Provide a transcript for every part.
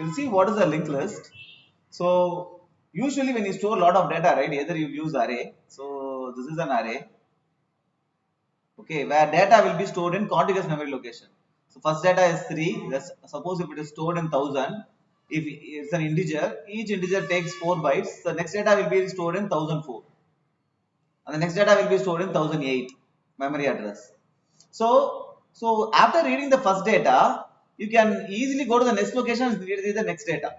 you'll see what is a linked list. So usually when you store a lot of data, right, either you use array. So this is an array, okay, where data will be stored in contiguous memory location. So first data is 3. Let's suppose if it is stored in 1000, if it's an integer, each integer takes 4 bytes. The next data will be stored in 1004, and the next data will be stored in 1008 memory address. So after reading the first data, you can easily go to the next location and read the next data.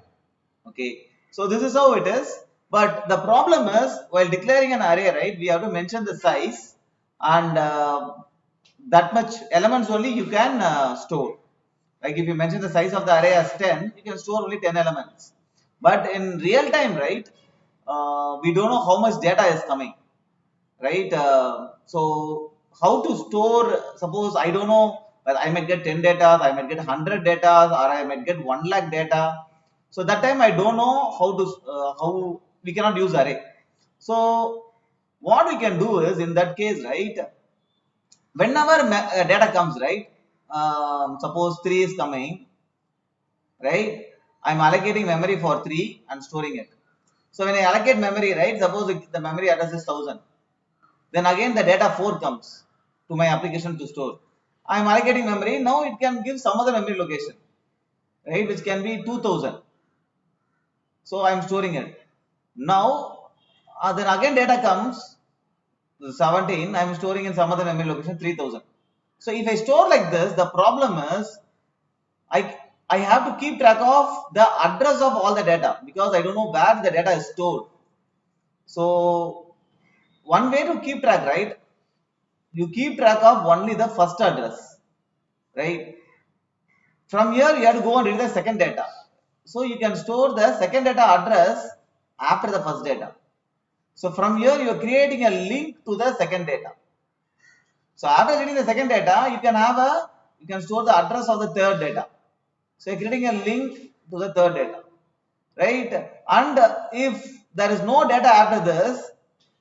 Okay, so this is how it is. But the problem is, while declaring an array, right, we have to mention the size, and that much elements only you can store. Like if you mention the size of the array as 10, you can store only 10 elements. But in real time, right, we don't know how much data is coming, right? So how to store? Suppose I don't know, but I might get 10 data, I might get 100 data, or I might get 1 lakh data. So that time I don't know how we cannot use array. So what we can do is, in that case, right, whenever data comes, right, suppose 3 is coming, right, I'm allocating memory for 3 and storing it. So when I allocate memory, right, suppose the memory address is 1000, then again the data 4 comes to my application to store. I am allocating memory. Now it can give some other memory location, right, which can be 2000. So I am storing it. Now then again data comes 17. I am storing in some other memory location 3000. So if I store like this, the problem is I have to keep track of the address of all the data, because I don't know where the data is stored. So one way to keep track, right, you keep track of only the first address, right? From here you have to go and read the second data. So you can store the second data address after the first data. So from here you are creating a link to the second data. So after reading the second data, you can store the address of the third data. So you're creating a link to the third data, right? And if there is no data after this,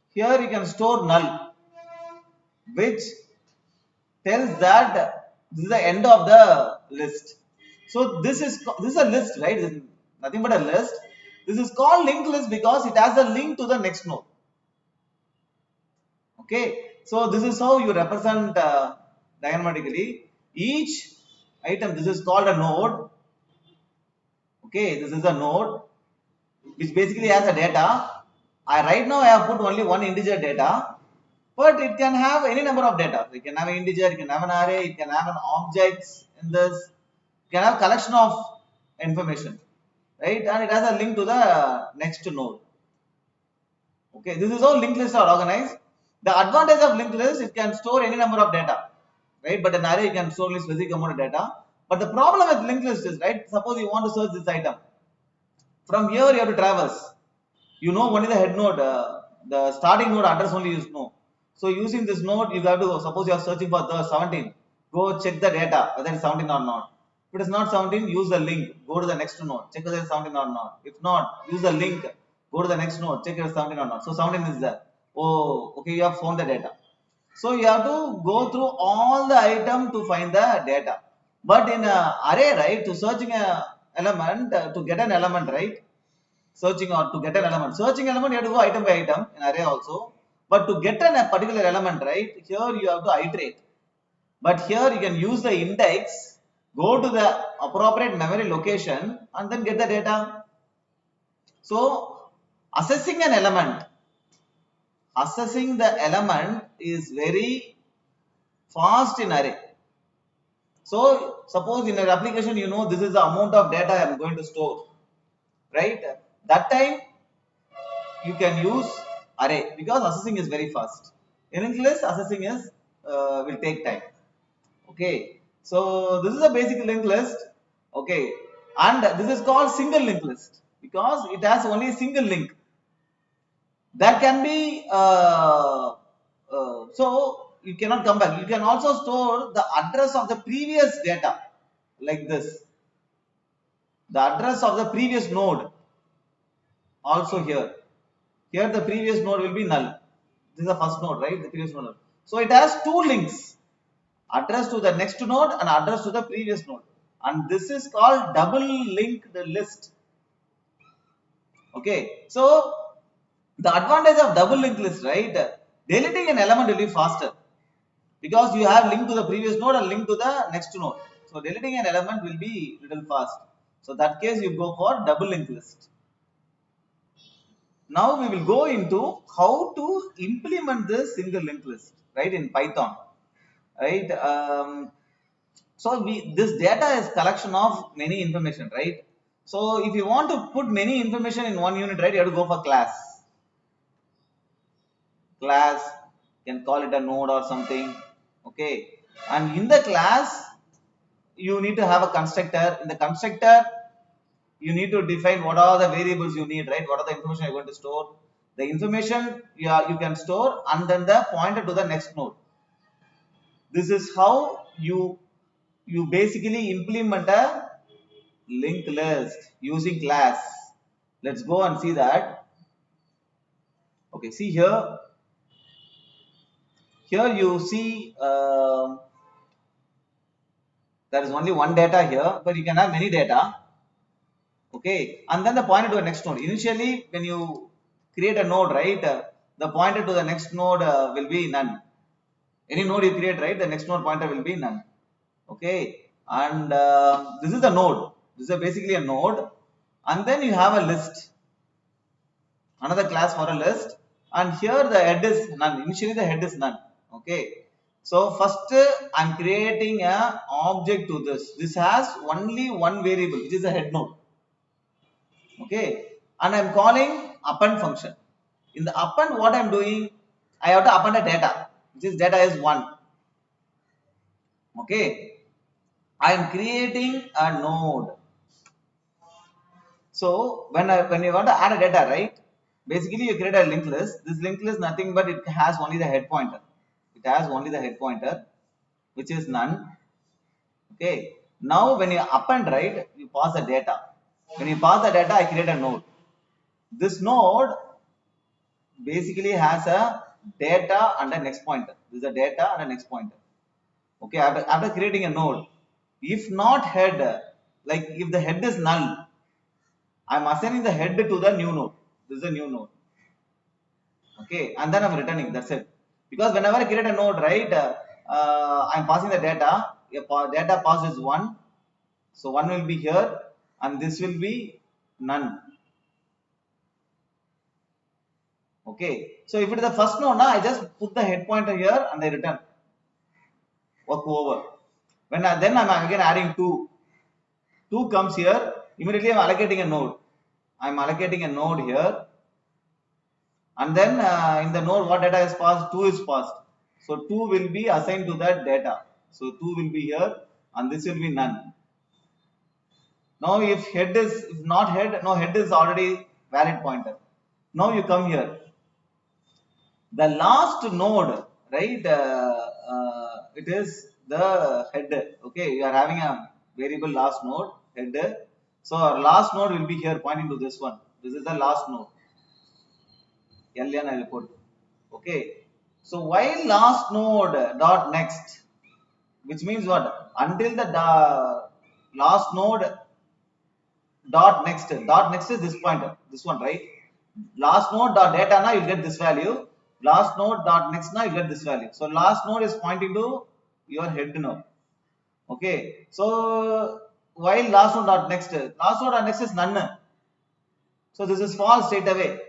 here you can store null, which tells that this is the end of the list. So this is a list, right? This is nothing but a list. This is called linked list because it has a link to the next node. Okay, so this is how you represent diagrammatically each item. This is called a node. Okay, this is a node which basically has a data. Right now I have put only one integer data, but it can have any number of data. It can have an integer, it can have an array, it can have an objects in this, it can have a collection of information, right? And it has a link to the next node. Okay, this is how linked lists are organized. The advantage of linked list, it can store any number of data, right? But an array you can store only specific amount of data. But the problem with linked list is, right, suppose you want to search this item. From here you have to traverse. You know only the head node, the starting node address only you know. So using this node, you have to, suppose you are searching for the 17, go check the data whether it's 17 or not. If it is not 17, use the link, go to the next node, check whether it's 17 or not. If not, use the link, go to the next node, check if it's 17 or not. So 17 is there. Oh, okay, you have found the data. So you have to go through all the item to find the data. But in an array, right, to searching a element, to get an element, right, searching or to get an element. Searching element, you have to go item by item in array also. But to get a particular element, right, here you have to iterate. But here you can use the index, go to the appropriate memory location and then get the data. So assessing an element, assessing the element is very fast in array. So suppose in your application, you know this is the amount of data I am going to store, right? That time you can use array because assessing is very fast. In linked list, assessing is will take time. Okay, so this is a basic linked list. Okay, and this is called single linked list because it has only a single link. There can be so you cannot come back. You can also store the address of the previous data like this. The address of the previous node also here. Here the previous node will be null. This is the first node, right? The previous node. So it has two links. Address to the next node and address to the previous node. and this is called double linked list. Okay, so the advantage of double linked list, right? Deleting an element will be faster because you have link to the previous node and link to the next node. So deleting an element will be little fast. So that case you go for double linked list. Now we will go into how to implement this single linked list, right, in Python, right? So this data is collection of many information, right? So if you want to put many information in one unit, right, you have to go for class. Class, you can call it a node or something, okay? And in the class, you need to have a constructor. In the constructor, you need to define what are the variables you need, right? What are the information you're going to store? The information you can store, and then the pointer to the next node. This is how you basically implement a linked list using class. Let's go and see that. Okay, see here. Here you see there is only one data here, but you can have many data. Okay, and then the pointer to the next node. Initially, when you create a node, right, the pointer to the next node will be none. Any node you create, right, the next node pointer will be none. Okay, and this is the node. This is basically a node, and then you have a list, another class for a list, and here the head is none. Initially, the head is none. Okay, so first I'm creating a object to this. This has only one variable, which is the head node. Okay, and I'm calling append function. In the append, what I'm doing, I have to append a data, which is data is 1. Okay, I am creating a node. So when you want to add a data, right, basically you create a linked list. This linked list nothing but it has only the head pointer. It has only the head pointer, which is none. Okay, now when you append, right, you pass the data. When you pass the data, I create a node. This node basically has a data and a next pointer. This is a data and a next pointer. Okay, after creating a node, if not head, like if the head is null, I'm assigning the head to the new node. This is a new node. Okay, and then I'm returning. That's it. Because whenever I create a node, right, I'm passing the data. Data pass is 1. So 1 will be here, and this will be none. Okay, so if it is the first node, now I just put the head pointer here and I return. Work over. Then I'm again adding 2. 2 comes here. Immediately I'm allocating a node. I'm allocating a node here. And then in the node, what data is passed? 2 is passed. So 2 will be assigned to that data. So 2 will be here, and this will be none. Now if not head, no, head is already valid pointer. Now you come here. The last node, right, it is the head. Okay, you are having a variable last node, head. So our last node will be here pointing to this one. This is the last node. LN I will put. Okay. So while last node dot next, which means what? Until the last node dot next is this pointer, this one, right? Last node dot data now you get this value. Last node dot next now you get this value. So last node is pointing to your head node. Okay. So while last node dot next is none. So this is false straight away.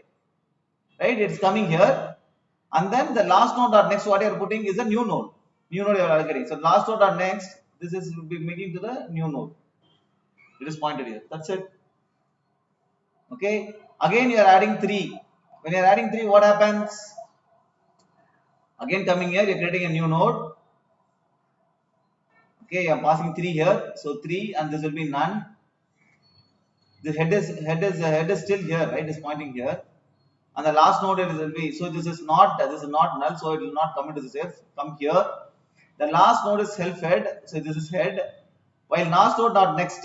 Right? It's coming here. And then the last node dot next, what you are putting is a new node. New node you are allocating. So last node dot next, this is will be making to the new node. It is pointed here. That's it. Okay. Again you are adding 3. When you are adding 3, what happens? Again coming here, you are creating a new node. Okay, I am passing 3 here. So 3 and this will be none. The head is still here, right? It's pointing here. And the last node will be, so this is not null, so it will not come into this F. Come here. The last node is self head, so this is head. While last node dot next,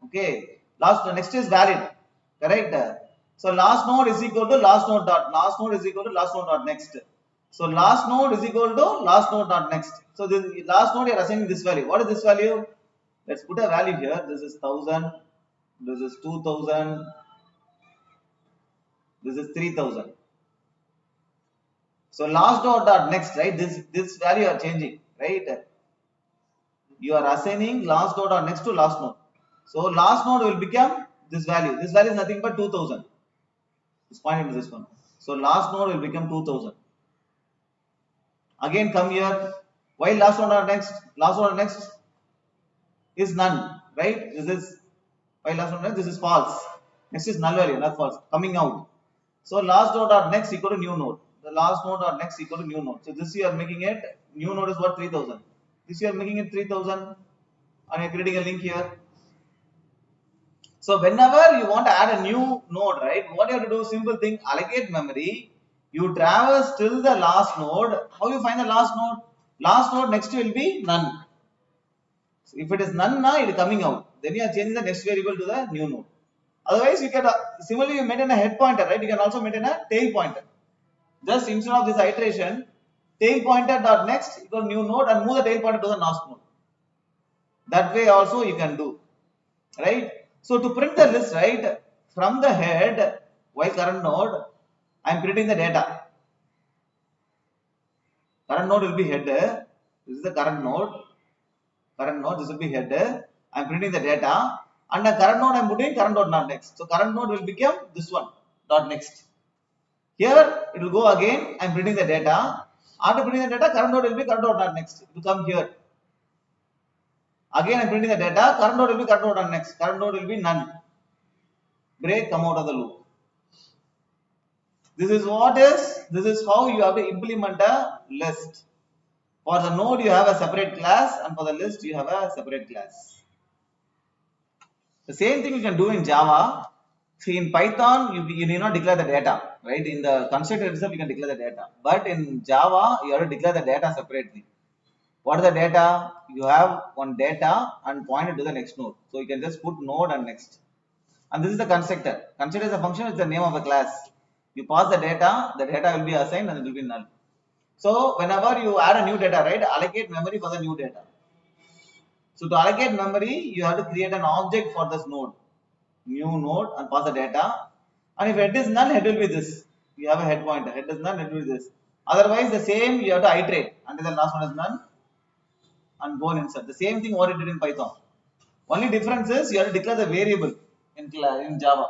okay, next is valid, correct? So last node is equal to last node is equal to last node dot next. So last node is equal to last node dot next. So this last node you are assigning this value. What is this value? Let's put a value here. This is 1000, this is 2000, this is 3000. So last node dot next, right? This value are changing, right? You are assigning last node or next to last node. So last node will become this value. This value is nothing but 2000. It's pointing to this one. So last node will become 2000. Again come here. Why last node or next? Last node or next is none, right? This is why last node or next. This is false. Next is null value, not false. Coming out. So last node or next equal to new node. The last node or next equal to new node. So this you are making it. New node is what 3000. This you are making it 3000. And you're creating a link here. So whenever you want to add a new node, right, what you have to do, simple thing, allocate memory. You traverse till the last node. How you find the last node? Last node next will be none. So if it is none, now it is coming out. Then you are changing the next variable to the new node. Otherwise, you can similarly you maintain a head pointer, right? You can also maintain a tail pointer. Just instead of this iteration, tail pointer dot next equal new node and move the tail pointer to the last node. That way also you can do, right? So to print the list, right, from the head, while current node, I am printing the data. Current node will be head. This is the current node. Current node, this will be head. I am printing the data. And the current node I am putting current node not next. So current node will become this one, dot next. Here it will go again. I am printing the data. After printing the data, current node will be current node not next. It will come here. Again I am printing the data. Current node will be current node not next. Current node will be none. Break, come out of the loop. This is how you have to implement a list. For the node you have a separate class and for the list you have a separate class. The same thing you can do in Java. See, in Python you need not declare the data, right? In the constructor itself you can declare the data. But in Java you have to declare the data separately. What is the data? You have one data and point it to the next node. So you can just put node and next. And this is the constructor. Constructor is a function, it's the name of a class. You pass the data will be assigned and it will be null. So whenever you add a new data, right, allocate memory for the new data. So to allocate memory, you have to create an object for this node, new node, and pass the data. And if head is none, head will be this. You have a head pointer. Head is none, head will be this. Otherwise, the same you have to iterate until the last one is none, and go and insert. The same thing what it did in Python. Only difference is you have to declare the variable in Java.